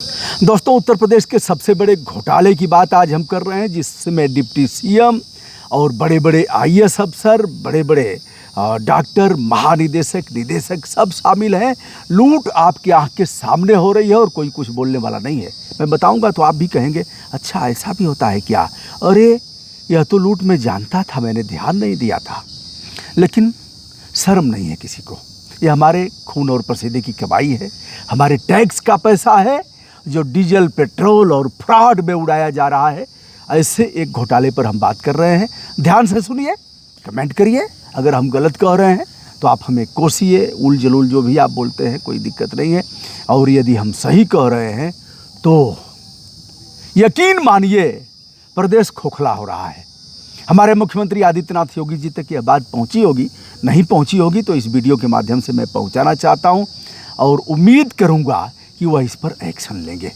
दोस्तों, उत्तर प्रदेश के सबसे बड़े घोटाले की बात आज हम कर रहे हैं, जिसमें डिप्टी सीएम और बड़े बड़े आईएएस अफसर, बड़े बड़े डॉक्टर, महानिदेशक, निदेशक सब शामिल हैं। लूट आपकी आंख के सामने हो रही है और कोई कुछ बोलने वाला नहीं है। मैं बताऊंगा तो आप भी कहेंगे, अच्छा ऐसा भी होता है क्या? अरे यह तो लूट मैं जानता था, मैंने ध्यान नहीं दिया था। लेकिन शर्म नहीं है किसी को। ये हमारे खून और पसीने की कमाई है, हमारे टैक्स का पैसा है जो डीजल, पेट्रोल और फ्रॉड में उड़ाया जा रहा है। ऐसे एक घोटाले पर हम बात कर रहे हैं। ध्यान से सुनिए, कमेंट करिए। अगर हम गलत कह रहे हैं तो आप हमें कोसिए, उल जलूल जो भी आप बोलते हैं, कोई दिक्कत नहीं है। और यदि हम सही कह रहे हैं तो यकीन मानिए प्रदेश खोखला हो रहा है। हमारे मुख्यमंत्री आदित्यनाथ योगी जी तक यह बात पहुंची होगी, नहीं पहुंची होगी तो इस वीडियो के माध्यम से मैं पहुंचाना चाहता हूं और उम्मीद करूंगा कि वह इस पर एक्शन लेंगे,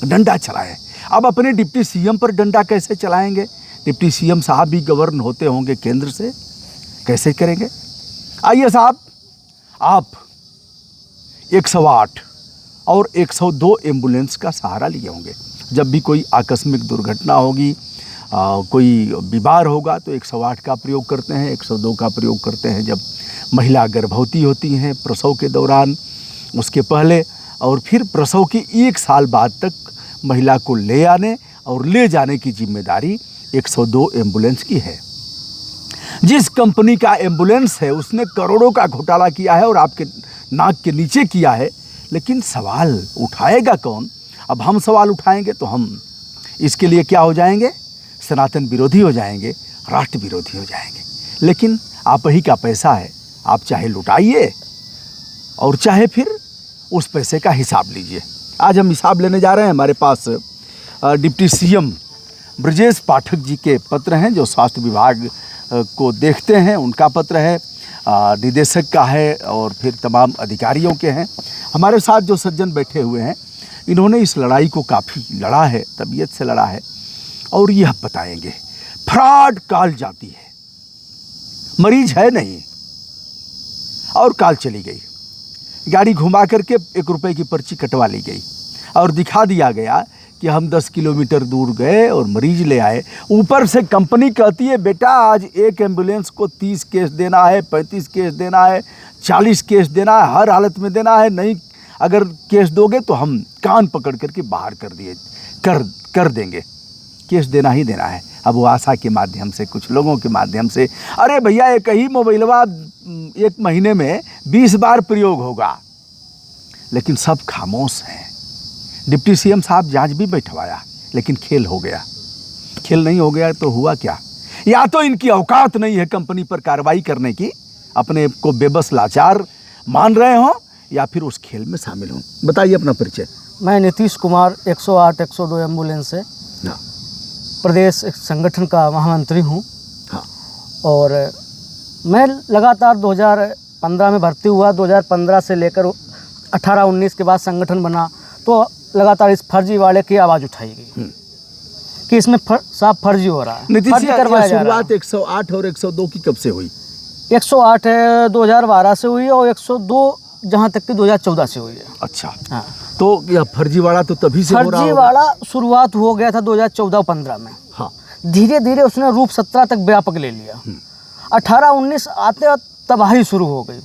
डंडा चलाएं। अब अपने डिप्टी सीएम पर डंडा कैसे चलाएंगे? डिप्टी सीएम साहब भी गवर्न होते होंगे केंद्र से, कैसे करेंगे? आइए साहब, आप 108 और 102 एम्बुलेंस का सहारा लिए होंगे। जब भी कोई आकस्मिक दुर्घटना होगी, कोई बीमार होगा तो 108 का प्रयोग करते हैं, 102 का प्रयोग करते हैं जब महिला गर्भवती होती हैं, प्रसव के दौरान, उसके पहले और फिर प्रसव के 1 साल बाद तक महिला को ले आने और ले जाने की जिम्मेदारी 102 एम्बुलेंस की है। जिस कंपनी का एम्बुलेंस है उसने करोड़ों का घोटाला किया है और आपके नाक के नीचे किया है। लेकिन सवाल उठाएगा कौन? अब हम सवाल उठाएंगे तो हम इसके लिए क्या हो जाएंगे? सनातन विरोधी हो जाएंगे, राष्ट्र विरोधी हो जाएंगे। लेकिन आप ही का पैसा है, आप चाहे लुटाइए और चाहे फिर उस पैसे का हिसाब लीजिए। आज हम हिसाब लेने जा रहे हैं। हमारे पास डिप्टी सीएम ब्रजेश पाठक जी के पत्र हैं जो स्वास्थ्य विभाग को देखते हैं, उनका पत्र है, निदेशक का है और फिर तमाम अधिकारियों के हैं। हमारे साथ जो सज्जन बैठे हुए हैं, इन्होंने इस लड़ाई को काफ़ी लड़ा है, तबीयत से लड़ा है और यह बताएंगे। फ्रॉड कॉल जाती है, मरीज है नहीं और कॉल चली गई, गाड़ी घुमा करके 1 रुपए की पर्ची कटवा ली गई और दिखा दिया गया कि हम 10 किलोमीटर दूर गए और मरीज ले आए। ऊपर से कंपनी कहती है, बेटा आज एक एम्बुलेंस को 30 केस देना है, 35 केस देना है, 40 केस देना है, हर हालत में देना है, नहीं अगर केस दोगे तो हम कान पकड़ करके बाहर कर देंगे। केस देना ही देना है। अब वो आशा के माध्यम से, कुछ लोगों के माध्यम से, अरे भैया एक ही मोबाइलवा 1 महीने में 20 बार प्रयोग होगा, लेकिन सब खामोश हैं। डिप्टी सीएम साहब जांच भी बैठवाया, लेकिन खेल हो गया। खेल नहीं हो गया तो हुआ क्या? या तो इनकी औकात नहीं है कंपनी पर कार्रवाई करने की, अपने को बेबस लाचार मान रहे हो, या फिर उस खेल में शामिल हो। बताइए अपना परिचय। मैं नीतीश कुमार 108 102 एम्बुलेंस से प्रदेश संगठन का महामंत्री हूँ। हाँ। और मैं लगातार 2015 में भर्ती हुआ, 2015 से लेकर 18-19 के बाद संगठन बना, तो लगातार इस फर्जीवाड़े की आवाज़ उठाई गई कि इसमें साफ फर्जी हो रहा है। नीतीश जी, शुरुआत 108 और 102 की कब से हुई? 108 2012 से हुई और 102 जहाँ तक कि 2014 से हुई है। अच्छा, हाँ। तो यह फर्जीवाड़ा तो तभी से हो रहा है। फर्जीवाड़ा शुरुआत हो गया था 2014-15 में। हाँ। धीरे धीरे उसने रूप 17 तक व्यापक ले लिया। 18-19 आते तबाही शुरू हो गई।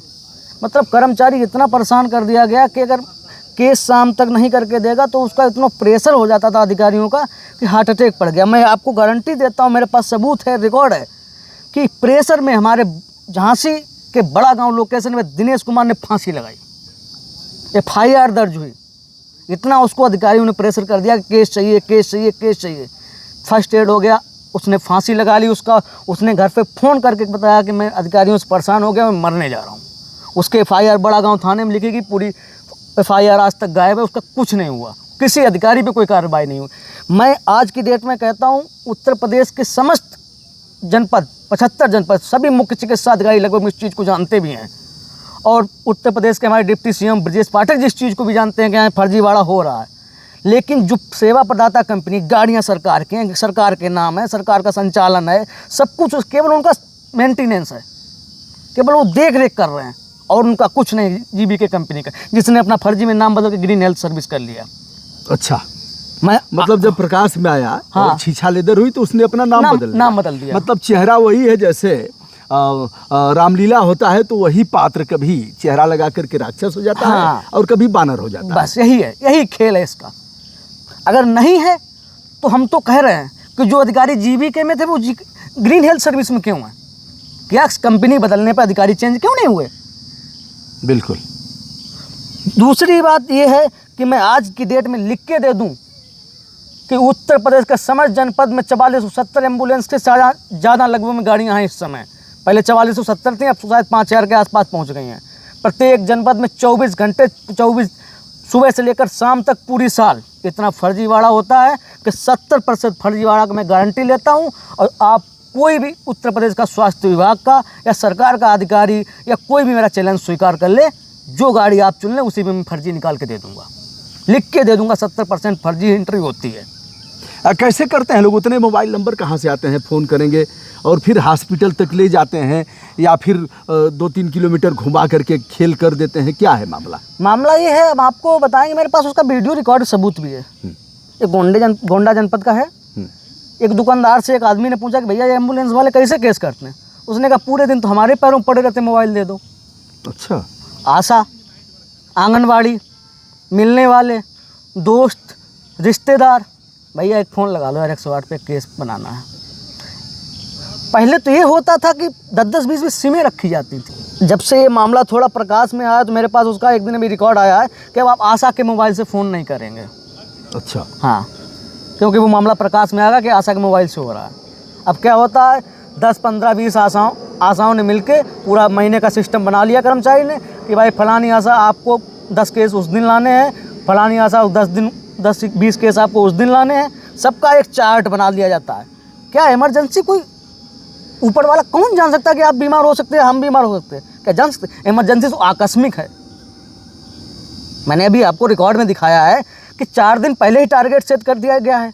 मतलब कर्मचारी इतना परेशान कर दिया गया कि अगर केस शाम तक नहीं करके देगा तो उसका इतना प्रेशर हो जाता था अधिकारियों का कि हार्ट अटैक पड़ गया। मैं आपको गारंटी देता हूँ, मेरे पास सबूत है, रिकॉर्ड है कि प्रेशर में हमारे झांसी के बड़ा गांव लोकेशन में दिनेश कुमार ने फांसी लगाई, FIR दर्ज हुई। इतना उसको अधिकारियों ने प्रेशर कर दिया कि केस चाहिए, केस चाहिए, केस चाहिए। फर्स्ट एड हो गया, उसने फांसी लगा ली। उसने घर पे फ़ोन करके बताया कि मैं अधिकारियों से परेशान हो गया, मैं मरने जा रहा हूँ। उसके FIR बड़ा गांव थाने में लिखी गई, पूरी FIR आज तक गायब है, उसका कुछ नहीं हुआ, किसी अधिकारी पे कोई कार्रवाई नहीं हुई। मैं आज की डेट में कहता हूँ, उत्तर प्रदेश के समस्त जनपद, 75 जनपद, सभी मुख्य चिकित्सा अधिकारी लगभग इस चीज़ को जानते भी हैं। और उत्तर प्रदेश के हमारे डिप्टी सीएम ब्रजेश पाठक जिस चीज़ को भी जानते हैं कि यहाँ फर्जीवाड़ा हो रहा है। लेकिन जो सेवा प्रदाता कंपनी, गाड़ियाँ सरकार की हैं, सरकार के नाम है, सरकार का संचालन है, सब कुछ केवल उनका मेंटेनेंस है, केवल वो देख रेख कर रहे हैं और उनका कुछ नहीं। जीबीके कंपनी का, जिसने अपना फर्जी में नाम बदल के ग्रीन हेल्थ सर्विस कर लिया। अच्छा, मैं मतलब जब प्रकाश में आया हाँ। और छीछा लेदर हुई तो उसने अपना नाम बदल लिया। नाम बदल दिया। मतलब चेहरा वही है, जैसे रामलीला होता है तो वही पात्र कभी चेहरा लगा करके राक्षस हो जाता हाँ। है और कभी बानर हो जाता बस यही है, यही खेल है इसका। अगर नहीं है तो हम तो कह रहे हैं कि जो अधिकारी जीवीके में थे वो ग्रीन हेल्थ सर्विस में क्यों हैं? क्या कंपनी बदलने पर अधिकारी चेंज क्यों नहीं हुए? है। बिल्कुल। दूसरी बात ये है कि मैं आज की डेट में लिख के दे दूं कि उत्तर प्रदेश के समस्त जनपद में 4470 एम्बुलेंस से ज़्यादा लगभग में गाड़ियाँ हैं इस समय। पहले 4470 थी, अब शायद 5000 के आसपास पहुंच गई हैं। प्रत्येक जनपद में 24 घंटे 24 सुबह से लेकर शाम तक पूरी साल इतना फर्जीवाड़ा होता है कि 70% फर्जीवाड़ा का मैं गारंटी लेता हूं। और आप कोई भी उत्तर प्रदेश का स्वास्थ्य विभाग का या सरकार का अधिकारी या कोई भी मेरा चैलेंज स्वीकार कर ले, जो गाड़ी आप चुन लें उसी में मैं फर्जी निकाल के दे दूंगा, लिख के दे दूंगा। 70% फर्जी एंट्री होती है। कैसे करते हैं लोग? उतने मोबाइल नंबर कहाँ से आते हैं? फ़ोन करेंगे और फिर हॉस्पिटल तक ले जाते हैं या फिर 2-3 किलोमीटर घुमा करके खेल कर देते हैं? क्या है मामला? मामला ये है, हम आपको बताएंगे, मेरे पास उसका वीडियो रिकॉर्ड सबूत भी है। एक गोंडा जनपद का है। एक दुकानदार से एक आदमी ने पूछा कि भैया ये एम्बुलेंस वाले कैसे केस करते हैं? उसने कहा पूरे दिन तो हमारे पैरों पड़े रहते, मोबाइल दे दो। अच्छा। आशा, आंगनवाड़ी, मिलने वाले, दोस्त, रिश्तेदार, भैया एक फ़ोन लगा लो यार, 108 पे केस बनाना है। पहले तो ये होता था कि 10-10, 20-20 सिमें रखी जाती थी। जब से ये मामला थोड़ा प्रकाश में आया तो मेरे पास उसका एक दिन अभी रिकॉर्ड आया है कि अब आप आशा के मोबाइल से फ़ोन नहीं करेंगे। अच्छा। हाँ, क्योंकि वो मामला प्रकाश में आएगा कि आशा के मोबाइल से हो रहा है। अब क्या होता है, 10, 15, 20 आशाओं ने मिलके पूरा महीने का सिस्टम बना लिया कर्मचारी ने कि भाई फलानी आशा आपको 10 केस उस दिन लाने हैं, फलानी आशा 10-20 केस आपको उस दिन लाने हैं। सबका एक चार्ट बना दिया जाता है। क्या इमरजेंसी कोई ऊपर वाला कौन जान सकता है कि आप बीमार हो सकते हैं, हम बीमार हो सकते हैं? क्या जान सकते? इमरजेंसी तो आकस्मिक है। मैंने अभी आपको रिकॉर्ड में दिखाया है कि 4 दिन पहले ही टारगेट सेट कर दिया गया है।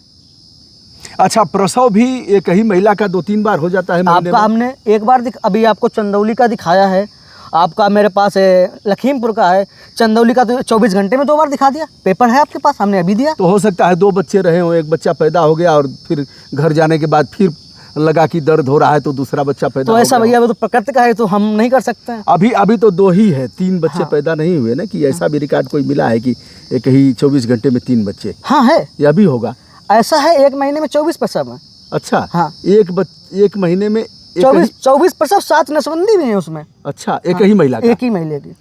अच्छा, प्रसव भी एक ही महिला का 2-3 बार हो जाता है महीने आपका में? हमने एक बार अभी आपको चंदौली का दिखाया है, आपका मेरे पास है लखीमपुर का है। चंदौली का तो 24 घंटे में 2 बार दिखा दिया। पेपर है आपके पास, हमने अभी दिया। तो हो सकता है 2 बच्चे रहे हों, एक बच्चा पैदा हो गया और फिर घर जाने के बाद फिर लगा कि दर्द हो रहा है तो दूसरा बच्चा पैदा तो हो ऐसा गया। भैया वो तो प्रकृति का है, तो हम नहीं कर सकते हैं। अभी तो 2 ही है, 3 बच्चे हाँ। पैदा नहीं हुए ना? कि ऐसा भी रिकॉर्ड कोई मिला है कि एक ही 24 घंटे में 3 बच्चे? हाँ है, या भी होगा। ऐसा है। 1 महीने में 24 प्रसव है। अच्छा। हाँ। एक महीने में 24 प्रसव, 7 नसबंदी भी है उसमें। अच्छा, एक ही महिला का? एक ही महीने की।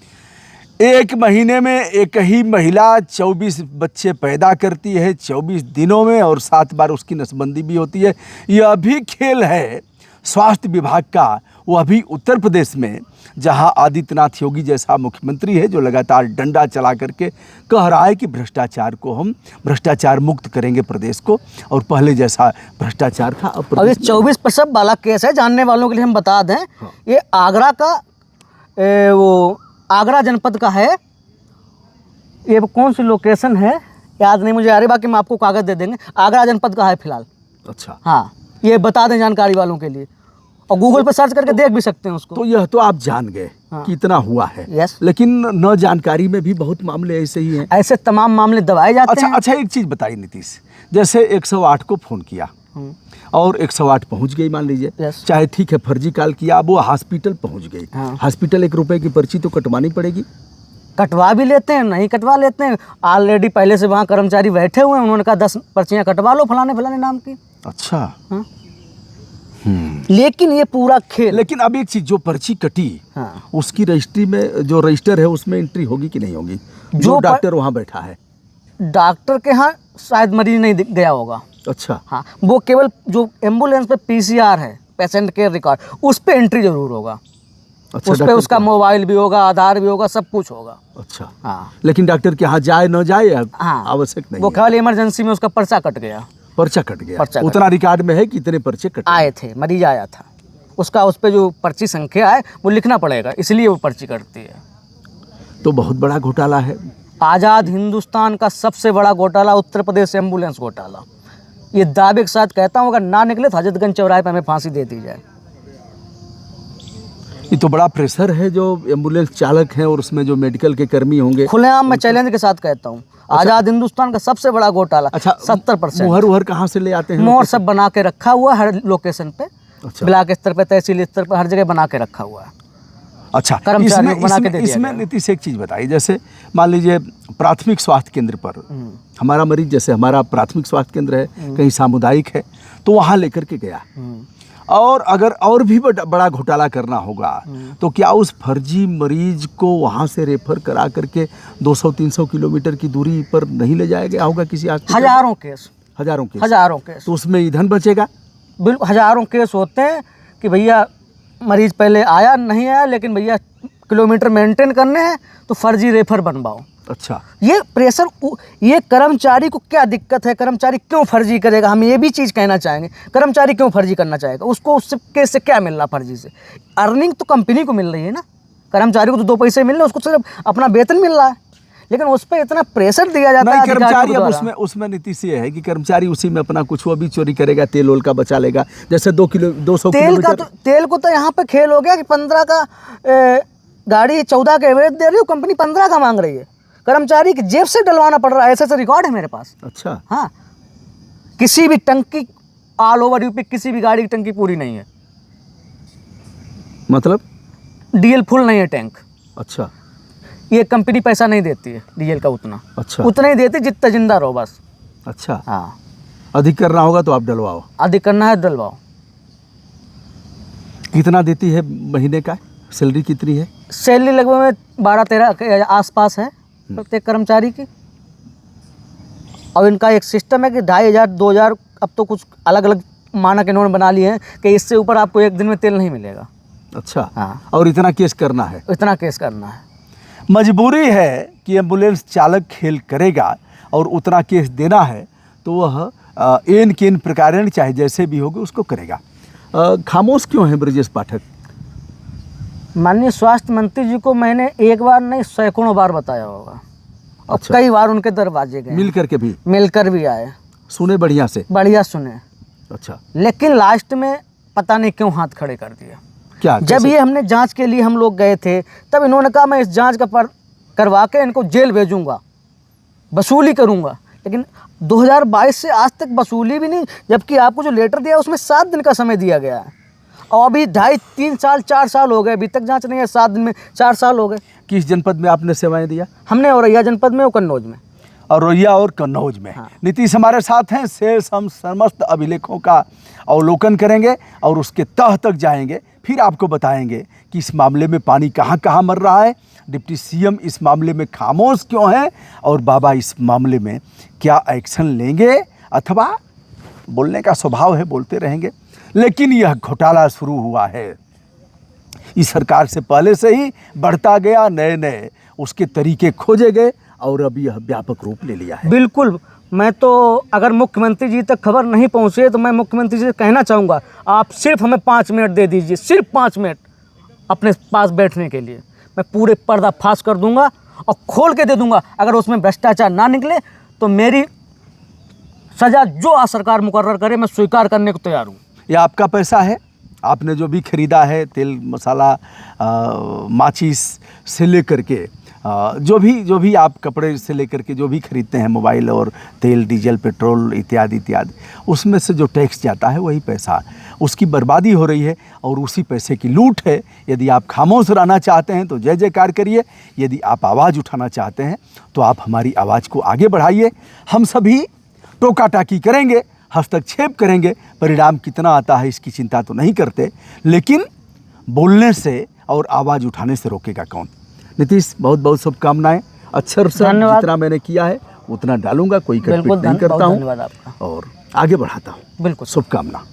एक महीने में एक ही महिला 24 बच्चे पैदा करती है 24 दिनों में, और 7 बार उसकी नसबंदी भी होती है। यह भी खेल है स्वास्थ्य विभाग का, वह भी उत्तर प्रदेश में, जहां आदित्यनाथ योगी जैसा मुख्यमंत्री है जो लगातार डंडा चला करके कह रहा है कि भ्रष्टाचार को हम भ्रष्टाचार मुक्त करेंगे प्रदेश को, और पहले जैसा भ्रष्टाचार था अब अब ये 24 प्रसव वाला केस है, जानने वालों के लिए हम बता दें। हाँ। ये आगरा का वो आगरा जनपद का है। ये कौन सी लोकेशन है याद नहीं मुझे आ रही, बाकी हम आपको कागज़ दे देंगे। आगरा जनपद का है फिलहाल। अच्छा। हाँ, ये बता दें जानकारी वालों के लिए, और गूगल पर सर्च करके देख भी सकते हैं उसको। तो यह तो आप जान गए हाँ। कि इतना हुआ है। यस। लेकिन न जानकारी में भी बहुत मामले ऐसे ही हैं। ऐसे तमाम मामले दबाए जाते हैं। अच्छा, एक चीज़ बताइए नीतीश, जैसे 108 को फ़ोन किया और 108 पहुंच गई, मान लीजिए, यस। चाहे ठीक है फर्जी कॉल किया, अब वो हॉस्पिटल पहुंच गई। हाँ। हॉस्पिटल 1 रुपए की पर्ची तो कटवानी पड़ेगी। कटवा भी लेते हैं, नहीं कटवा लेते हैं। ऑलरेडी पहले से वहाँ कर्मचारी बैठे हुए हैं, उन्होंने कहा 10 पर्चियाँ कटवा लो फलाने फलाने नाम की। अच्छा। हाँ। लेकिन ये पूरा खेल। लेकिन अब एक चीज़, जो पर्ची कटी हाँ। उसकी रजिस्ट्री में, जो रजिस्टर है उसमें एंट्री होगी कि नहीं होगी? जो डॉक्टर वहाँ बैठा है, डॉक्टर के यहाँ शायद मरीज नहीं गया होगा। अच्छा। हाँ, वो केवल जो एम्बुलेंस पे PCR है, पेशेंट केयर रिकॉर्ड, उस पे एंट्री जरूर होगा। अच्छा, उस पे डॉक्टर उसका के- मोबाइल भी होगा, आधार भी होगा, सब कुछ होगा। अच्छा। हाँ। लेकिन डॉक्टर के यहाँ जाए न जाए हाँ, आवश्यक नहीं वो है। केवल इमरजेंसी में उसका पर्चा कट गया, पर्चा कट गया, पर्चा कट उतना रिकॉर्ड में है कि इतने पर्चे कटे आए थे, मरीज आया था, उसका उस पे जो पर्ची संख्या है वो लिखना पड़ेगा, इसलिए वो पर्ची कटती है। तो बहुत बड़ा घोटाला है। आज़ाद हिंदुस्तान का सबसे बड़ा घोटाला उत्तर प्रदेश एम्बुलेंस घोटाला। ये दावे के साथ कहता हूँ, अगर ना निकले तो हजरतगंज चौराहे पर हमें फांसी दे दी जाए। ये तो बड़ा प्रेशर है जो एम्बुलेंस चालक हैं और उसमें जो मेडिकल के कर्मी होंगे। खुलेआम मैं चैलेंज के साथ कहता हूँ, आज़ाद हिंदुस्तान का सबसे बड़ा घोटाला। अच्छा, 70% मुहर उहर कहाँ से ले आते हैं? मोहर सब बना के रखा हुआ हर लोकेशन पे। अच्छा। ब्लॉक स्तर पे, तहसील स्तर पे, हर जगह बना के रखा हुआ है। अच्छा, कर्मचारियों को बना के दे दिया इसमें गया। नीतीश एक चीज़ बताइए, जैसे मान लीजिए प्राथमिक स्वास्थ्य केंद्र पर हमारा मरीज, जैसे हमारा प्राथमिक स्वास्थ्य केंद्र है, कहीं सामुदायिक है, तो वहाँ लेकर के गया, और अगर और भी बड़ा घोटाला करना होगा तो क्या उस फर्जी मरीज को वहाँ से रेफर करा करके 200-300 किलोमीटर की दूरी पर नहीं ले जाया गया होगा किसी हॉस्पिटल? हजारों केस। तो उसमें ईंधन बचेगा। बिल्कुल, हजारों केस होते हैं कि भैया मरीज पहले आया नहीं आया, लेकिन भैया किलोमीटर मेंटेन करने हैं तो फर्जी रेफर बनवाओ। अच्छा, ये प्रेशर, ये कर्मचारी को क्या दिक्कत है? कर्मचारी क्यों फर्जी करेगा? हम ये भी चीज़ कहना चाहेंगे, कर्मचारी क्यों फर्जी करना चाहेगा? उसको उससे केस से क्या मिल रहा? फर्जी से अर्निंग तो कंपनी को मिल रही है ना, कर्मचारी को तो 2 पैसे मिल रहे हैं, उसको सिर्फ अपना वेतन मिल रहा है, लेकिन उस पर इतना प्रेशर दिया जाता है कर्मचारी। अब उसमें नीतीश ये है कि कर्मचारी उसी में अपना कुछ वो भी चोरी करेगा, तेल ओल का बचा लेगा। जैसे 200 किलोमीटर तेल को तो यहाँ पे खेल हो गया कि 15 का गाड़ी 14 का एवरेज दे रही हो, कंपनी 15 का मांग रही है, कर्मचारी की जेब से डलवाना पड़ रहा है। ऐसा रिकॉर्ड है मेरे पास। अच्छा, हाँ, किसी भी टंकी ऑल ओवर यूपी किसी भी गाड़ी की टंकी पूरी नहीं है, मतलब डीजल फुल नहीं है टैंक। अच्छा, ये कंपनी पैसा नहीं देती है डीजल का उतना। अच्छा, उतना ही देती जितना जिंदा रहो बस। अच्छा, हाँ, अधिक करना होगा तो आप डलवाओ, अधिक करना है डलवाओ। कितना देती है महीने का? सैलरी कितनी है? सैलरी लगभग 12-13 के आसपास है प्रत्येक कर्मचारी की। और इनका एक सिस्टम है कि 2500, 2000, अब तो कुछ अलग अलग मानक इन्होंने बना लिए हैं कि इससे ऊपर आपको एक दिन में तेल नहीं मिलेगा। अच्छा, हाँ, और इतना केस करना है? इतना केस करना है। मजबूरी है कि एम्बुलेंस चालक खेल करेगा और उतना केस देना है तो वह एन केन प्रकारेण चाहे जैसे भी होगी उसको करेगा। खामोश क्यों है ब्रजेश पाठक? माननीय स्वास्थ्य मंत्री जी को मैंने एक बार नहीं सैकड़ों बार बताया होगा, और अच्छा। कई बार उनके दरवाजे गए, मिलकर भी आए, सुने बढ़िया से? बढ़िया सुने। अच्छा, लेकिन लास्ट में पता नहीं क्यों हाथ खड़े कर दिया। क्या? जब ये हमने जांच के लिए हम लोग गए थे तब इन्होंने कहा मैं इस जांच का करवा के इनको जेल भेजूंगा, वसूली करूंगा, लेकिन 2022 से आज तक वसूली भी नहीं, जबकि आपको जो लेटर दिया उसमें 7 दिन का समय दिया गया है, और अभी 2.5-3 साल 4 साल हो गए, अभी तक जांच नहीं है। 7 दिन में 4 साल हो गए। किस जनपद में आपने सेवाएं दिया? हमने औरैया जनपद में और कन्नौज में। औरैया और कन्नौज में। हाँ। नीतीश हमारे साथ हैं। शेष हम समस्त अभिलेखों का अवलोकन करेंगे और उसके तह तक जाएंगे, फिर आपको बताएंगे कि इस मामले में पानी कहाँ कहाँ मर रहा है, डिप्टी सीएम इस मामले में खामोश क्यों है, और बाबा इस मामले में क्या एक्शन लेंगे, अथवा बोलने का स्वभाव है, बोलते रहेंगे। लेकिन यह घोटाला शुरू हुआ है, इस सरकार से पहले से ही बढ़ता गया, नए नए उसके तरीके खोजे गए और अब यह व्यापक रूप ले लिया है। बिल्कुल, मैं तो अगर मुख्यमंत्री जी तक खबर नहीं पहुंचे तो मैं मुख्यमंत्री जी से कहना चाहूँगा, आप सिर्फ हमें 5 मिनट दे दीजिए, सिर्फ 5 मिनट अपने पास बैठने के लिए। मैं पूरे पर्दाफाश कर दूंगा और खोल के दे दूंगा। अगर उसमें भ्रष्टाचार ना निकले तो मेरी सज़ा जो सरकार मुकर्रर करे मैं स्वीकार करने को तैयार हूँ। यह आपका पैसा है, आपने जो भी खरीदा है, तेल मसाला, माचिस से लेकर के जो भी आप कपड़े से लेकर के जो भी खरीदते हैं, मोबाइल और तेल, डीजल, पेट्रोल इत्यादि इत्यादि, उसमें से जो टैक्स जाता है वही पैसा, उसकी बर्बादी हो रही है और उसी पैसे की लूट है। यदि आप खामोश रहना चाहते हैं तो जय जयकार करिए, यदि आप आवाज़ उठाना चाहते हैं तो आप हमारी आवाज़ को आगे बढ़ाइए। हम सभी टोका टाकी करेंगे, हस्तक्षेप करेंगे, परिणाम कितना आता है इसकी चिंता तो नहीं करते, लेकिन बोलने से और आवाज़ उठाने से रोकेगा कौन। नीतीश, बहुत बहुत शुभकामनाएं। अक्षर से जितना मैंने किया है उतना डालूंगा, कोई कटपीट नहीं करता हूँ और आगे बढ़ाता हूँ। बिल्कुल, शुभकामना।